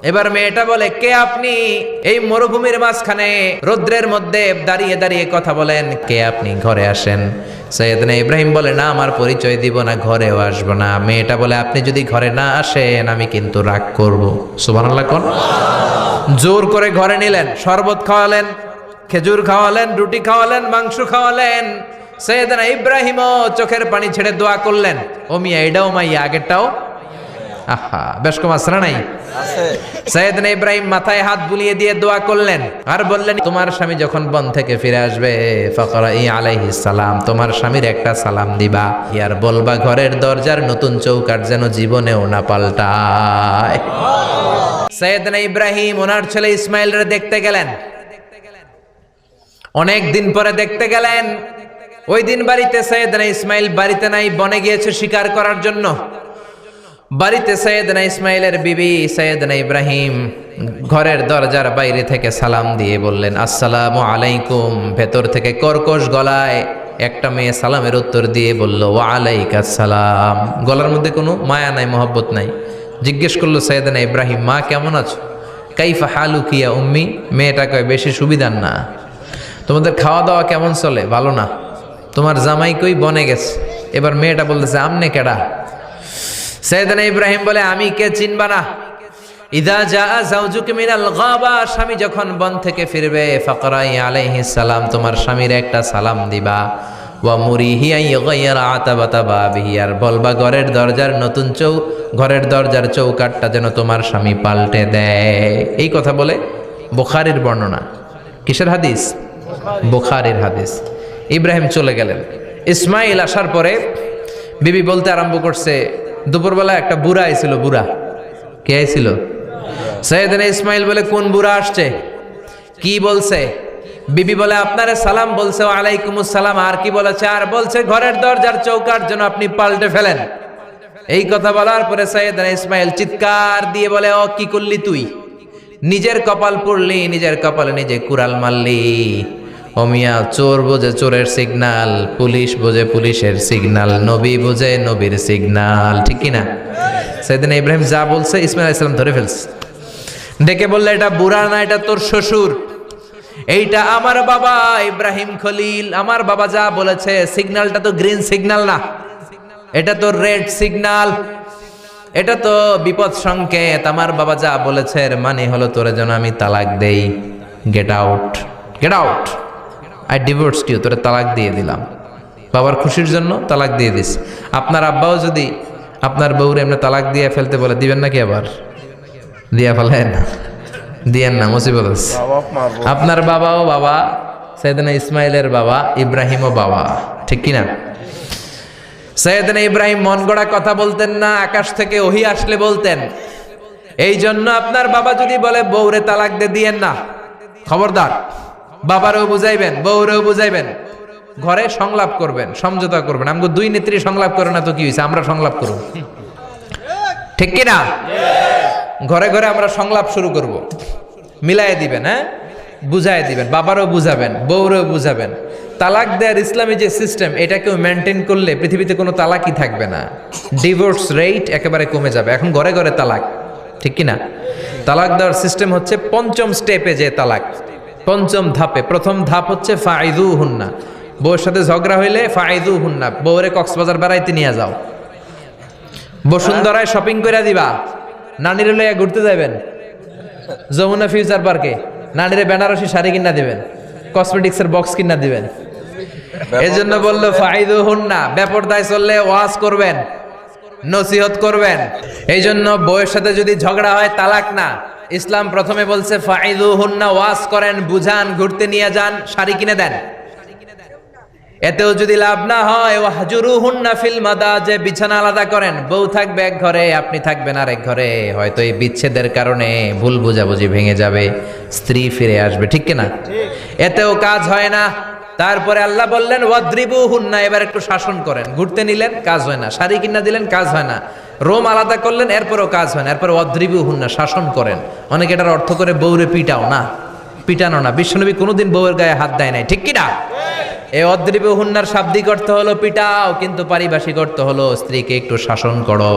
এবার মেয়েটা বলে, কে আপনি? এই মরুভূমির মাঝখানে রৌদ্রের মধ্যে দাঁড়িয়ে দাঁড়িয়ে কথা বলেন, কে আপনি? ঘরে আসেন। সৈয়দনা ইব্রাহিম বলে, না, আমার পরিচয় দিব না, ঘরেও আসবো না। মেয়েটা বলে, আপনি যদি ঘরে না আসেন আমি কিন্তু রাগ করব। সুবহানাল্লাহ কোন। জোর করে ঘরে নিলেন, শরবত খাওয়ালেন, খেজুর খাওয়ালেন, রুটি খাওয়ালেন, মাংস খাওয়ালেন। সৈয়দনা ইব্রাহিমও চোখের পানি ছেড়ে দোয়া করলেন। ও মিয়া, এটাও মাইয়া, আগেরটাও। আহা, বেশ কম আসরা নাই। সৈয়দনা ইব্রাহিম মাথায় হাত বুলিয়ে দিয়ে দোয়া করলেন আর বললেন, তোমার স্বামী যখন বন থেকে ফিরে আসবে ফাকরাই আলাইহিস সালাম, তোমার স্বামীর একটা সালাম দিবা, আর বলবা ঘরের দরজার নতুন চৌকাঠ যেন জীবনেও না পাল্টায়। সৈয়দনা ইব্রাহিম ওনার ছেলে ইসমাইলরে দেখতে গেলেন। অনেক দিন পরে দেখতে গেলেন। ওই দিন বাড়িতে সৈয়দনা ইসমাইল বাড়িতে নাই, বনে গিয়েছে শিকার করার জন্য। বাড়িতে সৈয়দনা ইসমাইলের বিবি সৈয়দনা ইব্রাহিম ঘরের দরজার বাইরে থেকে সালাম দিয়ে বললেন, আসসালামু আলাইকুম। ভেতর থেকে কর্কশ গলায় একটা মেয়ে সালামের উত্তর দিয়ে বলল, ওয়া আলাইকাস সালাম। গলার মধ্যে কোনো মায়া নাই, মহব্বত নাই। জিজ্ঞেস করলো সৈয়দনা ইব্রাহিম, মা কেমন আছো? কাইফা হালুকি ইয়া উম্মি। মেয়েটা কয়, বেশি সুবিধার না। তোমাদের খাওয়া দাওয়া কেমন চলে? ভালো না। তোমার জামাই কই? বনে গেছে। এবার মেয়েটা বলতেছে, আমনে কেডা? সৈয়দনা ইব্রাহিম বলে, আমি কে চিনবা না? ইদা জাআ যাওজুকা মিনাল গাবা, স্বামী যখন বন থেকে ফিরবে ফাকরাই আলাইহিস সালাম, তোমার স্বামীর একটা সালাম দিবা। ওয়া মুরিহি আইগাইরা আতাবাতা বাবিহি, আর বলবা ঘরের দরজার চৌকাঠটা যেন তোমার স্বামী পাল্টে দেয়। এই কথা বলে বুখারীর বর্ণনা। কিসের হাদিস? বুখারীর হাদিস। ইব্রাহিম চলে গেলেন। ইসমাইল আসার পরে বিবি বলতে আরম্ভ করছে, দুপুরবেলা একটা বুড়া আইছিল। বুড়া কে আইছিল? সৈয়দনা ইসমাইল বলে, কোন বুড়া আসছে? কি বলছে? বিবি বলে, আপনারে সালাম বলছে। ওয়া আলাইকুমুস সালাম। আর কি বলেছে? আর বলছে ঘরের দরজার চৌকাঠ যেন আপনি পাল্টে ফেলেন। এই কথা বলার পরে সৈয়দনা ইসমাইল চিৎকার দিয়ে বলে, ও কি করলি তুই? নিজের কপাল পুড়লি, নিজের কপালে নিজে কুড়াল মারলি। ও মিয়া, চোর বোঝে চোরের সিগনাল, পুলিশ বোঝে পুলিশের সিগনাল, নবী বোঝে নবীর সিগনাল, ঠিক কিনা? সেদিন ইব্রাহিম যা বলছে ইসমাইল আলাইহিস সালাম ধরে ফেলছে। ডেকে বললে, এটা বুড়া না, এটা তোর শ্বশুর। এইটা আমার বাবা ইব্রাহিম খলিল। আমার বাবা যা বলেছে, সিগন্যালটা তো গ্রিন সিগন্যাল না, এটা তো রেড সিগন্যাল, এটা তো বিপদ সংকেত। আমার বাবা যা বলেছে এর মানে হলো তোরে যেন আমি তালাক দেই। Get out, get out, I divorced you. তোরে তালাক দিয়ে দিলাম। বাবার খুশির জন্য তালাক দিয়ে দিস। আপনার আব্বাও যদি আপনার বউরে এমনি তালাক দিয়ে ফেলতে বলে, দিবেন নাকি? আবার দিয়া ফেলেন, দিয়েন না, মুসিবত আছে। আপনার বাবাও বাবা, সৈয়দনা ইসমাইলের বাবা, ইব্রাহিমও বাবা, ঠিক কিনা? সৈয়দনা ইব্রাহিম মন গড়া কথা বলতেন না, আকাশ থেকে ওহী আসলে বলতেন। এই জন্য আপনার বাবা যদি বলে বউরে তালাক দিয়েন না, খবরদার। বাবারেও বুঝাইবেন, বউরেও বুঝাইবেন, ঘরে সংলাপ করবেন, সমঝোতা করবেন। আমগো দুই নেত্রী সংলাপ করে না তো কি হয়েছে, আমরা সংলাপ করব, ঠিক কিনা? ঘরে ঘরে আমরা সংলাপ শুরু করব। মিলাই দিবেন, হ্যাঁ, বুঝাই দিবেন, বাবারও বুঝাবেন, বউরেও বুঝাবেন। তালাক দেওয়ার ইসলামী যে সিস্টেম, এটাকেও মেনটেন করলে পৃথিবীতে কোনো তালাকই থাকবে না। ডিভোর্স রেট একেবারে কমে যাবে। এখন ঘরে ঘরে তালাক, ঠিক কিনা? তালাক দেওয়ার সিস্টেম হচ্ছে পঞ্চম স্টেপে যে তালাক, পঞ্চম ধাপে। প্রথম ধাপ হচ্ছে ফাইদুহুন্না, বউয়ের সাথে ঝগড়া হইলে ফাইদুহুন্না, বউরে কক্সবাজার বেড়াইতে নিয়ে যাও, বসুন্ধরায় শপিং করে দিবা, নানিরে লইয়া ঘুরতে যাবেন যমুনা ফিউচার পার্কে, নানিরে বেনারসি শাড়ি কিনা দিবেন, কসমেটিক্সের বক্স কিনা দিবেন। এই জন্য বললো ফাইদুহুন্না। বেপরদায় চললে ওয়াজ করবেন, নসিহত করবেন। এই জন্য বউয়ের সাথে যদি ঝগড়া হয় তালাক না, ইসলাম প্রথমে বলছে ফাইদুহুন্না, ওয়াজ করেন, বুঝান, ঘুরতে নিয়ে যান, শাড়ি কিনে দেন। এতেও যদি লাভ না হয়, ওয়াহজুরুহুন্না ফিল মাদাজি, বিছানা আলাদা করেন। বউ থাকবে এক ঘরে, আপনি থাকবেন আরেক ঘরে। হয়তো এই বিচ্ছেদের কারণে ভুল বোঝাবুঝি ভেঙে যাবে, স্ত্রী ফিরে আসবে, ঠিক কিনা? এতেও কাজ হয় না। তারপরে আল্লাহ বললেন ওয়াদ্রিবুহুন্না, এবার একটু শাসন করেন। ঘুরতে নিলেন, কাজ হয় না। শাড়ি কিনা দিলেন, কাজ হয় না। রোম আলাদা করলেন, এরপরও কাজ হয় না। এরপর ওয়াদ্রিবুহুন্না, শাসন করেন। অনেকে এটার অর্থ করে বউরে পিটাও না, পিটানো না। বিশ্বনবী কোনোদিন বউয়ের গায়ে হাত দেয় নাই, ঠিক কিনা? এই অদ্রিবুহুন্নার শাব্দিক অর্থ হলো পিটাও, কিন্তু পারিভাষিক অর্থ হলো স্ত্রীকে একটু শাসন করো।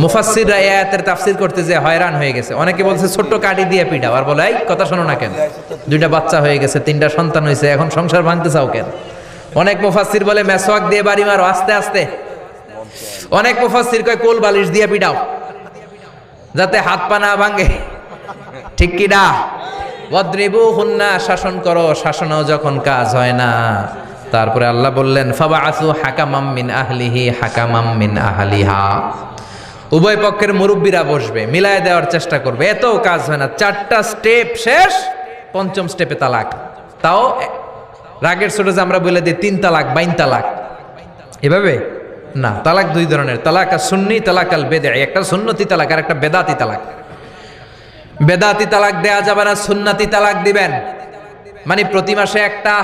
মুফাসসিররা এই আয়াতের তাফসীর করতে যে হয়রান হয়ে গেছে। অনেকে বলছে ছোট্ট কাঠি দিয়ে পিটাও, আর বলে এই কথা শোনো না কেন, দুইটা বাচ্চা হয়ে গেছে, 3টা সন্তান হয়েছে, এখন সংসার ভাঙতে চাও কেন? অনেক মুফাসসির বলে মেসওয়াক দিয়ে বাড়ি মারো আস্তে আস্তে। অনেক মুফাসসির কয় কোল বালিশ দিয়ে পিটাও যাতে হাত পা না ভাঙে। ঠিক কি না? ওয়াদরিবুহুন্না, শাসন করো, শাসনও যখন কাজ হয় না, তারপরে আল্লাহ বললেন ফাবাআসু হাকামাম মিন আহলিহি হাকামাম মিন আহলিহা, উভয় পক্ষের মুরব্বীরা বসবে, মিলায় দেওয়ার চেষ্টা করবে। এত কাজ হয় না, 4টা স্টেপ শেষ, 5ম স্টেপে তালাক। তাও রাগের ছোট যে আমরা বলে দিই 3 তালাক 22 তালাক, এভাবে না। তালাক 2 ধরনের, তালাক আর সুন্নি, তালাক আল বেদঈ। একটা সুন্নতি তালাক আর একটা বেদাতি তালাক। বেদাতি তালাক দেয়া যাবে না, সুন্নতি তালাক দিবেন। মানে প্রতি মাসে একটা,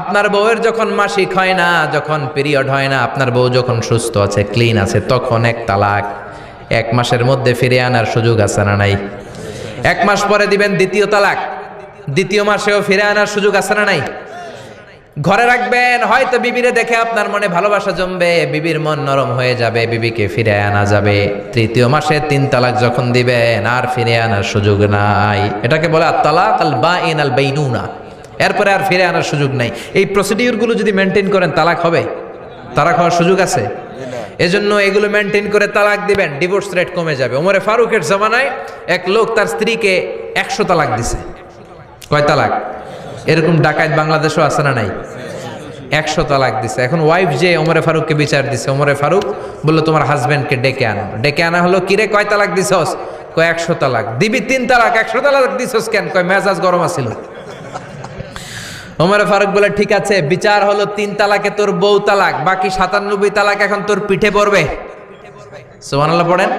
আপনার বউয়ের যখন মাসিক হয় না, যখন পিরিয়ড হয় না, আপনার বউ যখন সুস্থ আছে, ক্লিন আছে, তখন 1 তালাক। 1 মাসের মধ্যে ফিরে আনার সুযোগ আছে না নাই? 1 মাস পরে দিবেন 2য় তালাক, 2য় মাসেও ফিরে আনার সুযোগ আছে না নাই? ঘরে রাখবেন, হয়তো বিবিরে দেখে আপনার মনে ভালোবাসা জমবে, বিবির মন নরম হয়ে যাবে, বিবিকে ফিরে আনা যাবে। 3য় মাসে 3 তালাক যখন দিবেন, আর ফিরে আনার সুযোগ নাই। এটাকে বলে আত-তালাক আল বাঈন আল বাইনুনা। এরপরে আর ফিরে আনার সুযোগ নাই। এই প্রসিডিউরগুলো যদি মেনটেন করেন, তালাক হবে? তালাক হওয়ার সুযোগ আছে? এজন্য এগুলো মেনটেন করে তালাক দিবেন, ডিভোর্স রেট কমে যাবে। ওমরে ফারুকের জামানায় এক লোক তার স্ত্রীকে 100 তালাক দিছে। কয় তালাক? এরকম ডাকাত বাংলাদেশও আছে না নাই? 100 তালাক দিছে। এখন ওয়াইফ যে ওমরে ফারুককে বিচার দিছে, ওমরে ফারুক বললো তোমার হাজবেন্ডকে ডেকে আনো। ডেকে আনা হলো, কিরে কয় তালাক দিছস? কয় 100 তালাক। দিবি 3 তালাক, 100 তালাক দিছস কেন? কয় মেজাজ গরম আছিল। ওমরে ফারুক বলে ঠিক আছে, বিচার হলো 3 তালাকে তোর বউ তালাক, বাকি 97 তালাক এখন তোর পিঠে পড়বে। সুবহানাল্লাহ পড়েন।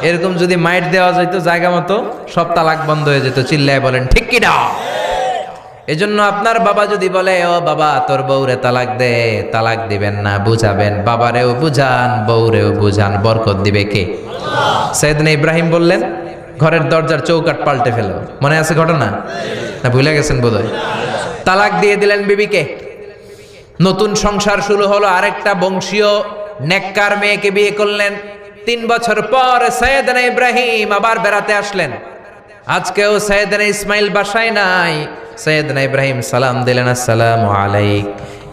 এরকম যদি মাইট দেওয়া যেত জায়গা মতো, সব তালাক বন্ধ হয়ে যেত। চিল্লায় বলেন ঠিক কি না? এজন্য আপনার বাবা যদি বলে ও বাবা তোর বউরে তালাক দে, তালাক দিবেন না, বুঝাবেন। বাবারেও বুঝান, বউরেও বুঝান, বরকত দিবে কে? সাইয়েদনা ইব্রাহিম বললেন ঘরের দরজার চৌকাঠ পাল্টে ফেলো। মনে আছে ঘটনা? না ভুলে গেছেন বোধহয়? তালাক দিয়ে দিলেন বিবিকে। নতুন সংসার শুরু হলো, আরেকটা বংশীয় নেককার মেয়েকে বিয়ে করলেন। 3 বছর পর সাইয়েদনা ইব্রাহিম আবার বেড়াতে আসলেন। আজকেও সাইয়েদনা ইসমাইল বাসায় নাই। সাইয়েদনা ইব্রাহিম সালাম দিলেন, আসসালামু আলাইক।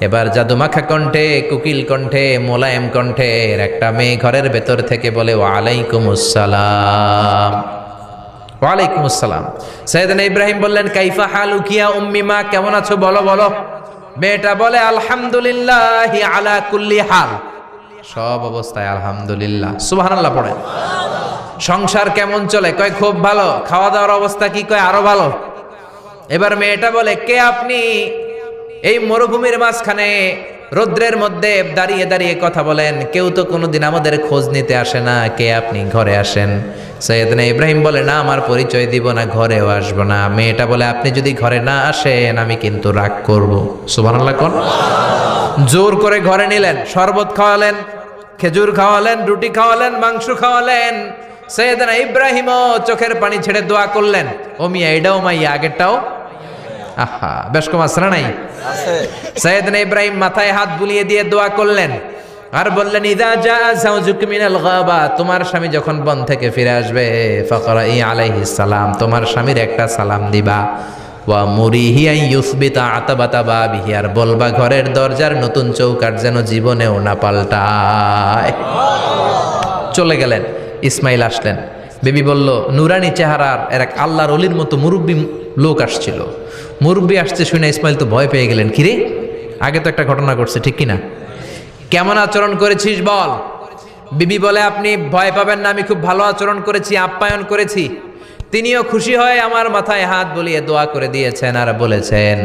এবার জাদুমাখা কণ্ঠে, কুকিল কণ্ঠে, মোলায়েম কণ্ঠের একটা মেয়ে ঘরের ভেতর থেকে বলে ওয়ালাইকুমুস সালাম। ওয়ালাইকুম আসসালাম। সাইয়েদনা ইব্রাহিম বললেন কাইফা হালুকি ইয়া উম্মি, মা কেমন আছো বলো বলো। মেয়েটা বলে আলহামদুলিল্লাহি আলা কুল্লি হাল, সব অবস্থায় আলহামদুলিল্লাহ। সুবহানাল্লাহ পড়েন। সংসার কেমন চলে? কয় খুব ভালো। খাওয়া দাওয়ার অবস্থা কি? কয় আরো ভালো। এবার মেয়েটা বলে কে আপনি? এই মরুভূমির মাঝখানে রৌদ্রের মধ্যে দাঁড়িয়ে দাঁড়িয়ে কথা বলেন, কেউ তো কোনোদিন আমাদের খোঁজ নিতে আসে না, কে আপনি? ঘরে আসেন। সাইয়েদনা ইব্রাহিম বলে না, আমার পরিচয় দিব না, ঘরেও আসবো না। মেয়েটা বলে আপনি যদি ঘরে না আসেন আমি কিন্তু রাগ করব। সুবহানাল্লাহ কোন। জোর করে ঘরে নিলেন, শরবত খাওয়ালেন, খেজুর খাওয়ালেন, রুটি খাওয়ালেন, মাংস খাওয়ালেন। সাইয়েদনা ইব্রাহিমও চোখের পানি ছেড়ে দোয়া করলেন, ও মিয়া এটাও মাইয়া আগেরটাও। আহা, বেশ কম আছে না নাই? সাইয়েদনা ইব্রাহিম মাথায় হাত বুলিয়ে দিয়ে দোয়া করলেন আর বললেন ইদা জা যাওজুক মিনাল গাবা, তোমার স্বামী যখন বন থেকে ফিরে আসবে, ফাকরাই আলাইহিস সালাম, তোমার স্বামীর একটা সালাম দিবা। ওয়া মুরিহি আন ইউসবিতা আতাবাতা বাবিহি, আর বলবা ঘরের দরজার নতুন চৌকাঠ যেন জীবনেও না পাল্টায়। চলে গেলেন। ইসমাইল আসলেন। বেবি বলল নুরানি চেহারার এক আল্লাহর ওলির মতো মুরব্বী লোক আসছিল। মুরব্বী আসছে শুনে ইসমাইল তো ভয় পেয়ে গেলেন, কিরে আগে তো একটা ঘটনা ঘটছে, ঠিক কিনা? কেমন আচরণ করেছিস বল। বিবি বলে আপনি ভয় পাবেন না, আমি খুব ভালো আচরণ করেছি, আপ্যায়ন করেছি। তিনিও খুশি হয়ে আমার মাথায় হাত বুলিয়ে দোয়া করে দিয়েছেন আর বলেছেন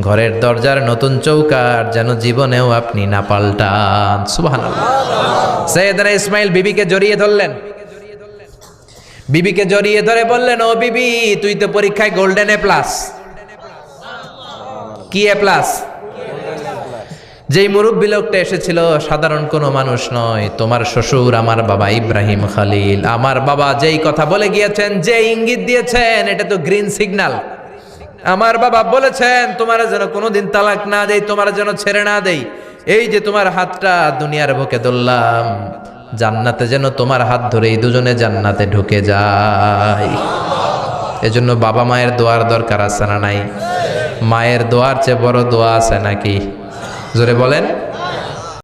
ঘরের দরজার নতুন চৌকাঠ যেন জীবনেও আপনি না পাল্টান। সুবহানাল্লাহ। সাইয়েদনা ইসমাইল বিবিকে জড়িয়ে ধরলেন। বিবিকে জড়িয়ে ধরে বললেন ও বিবি, তুই তো পরীক্ষায় গোল্ডেন এ প্লাস। কি এ প্লাস? যেই মুরব্বী লোকটা এসেছিল সাধারণ কোনো মানুষ নয়, তোমার শ্বশুর আমার বাবা ইব্রাহিম খলিল। আমার বাবা যেই কথা বলে গিয়েছেন, যে ইঙ্গিত দিয়েছেন, এটা তো গ্রিন সিগন্যাল। আমার বাবা বলেছেন তোমার যেন কোনোদিন তালাক না দেই, তোমার যেন ছেড়ে না দেই। এই যে তোমার হাতটা দুনিয়ার বুকে ধরলাম, জান্নাতে যেন তোমার হাত ধরে এই দুজনে জান্নাতে ঢুকে যায়। এজন্য বাবা মায়ের দোয়ার দরকার আছে না নাই? মায়ের দোয়ার চেয়ে বড় দোয়া আছে নাকি? জোরে বলেন।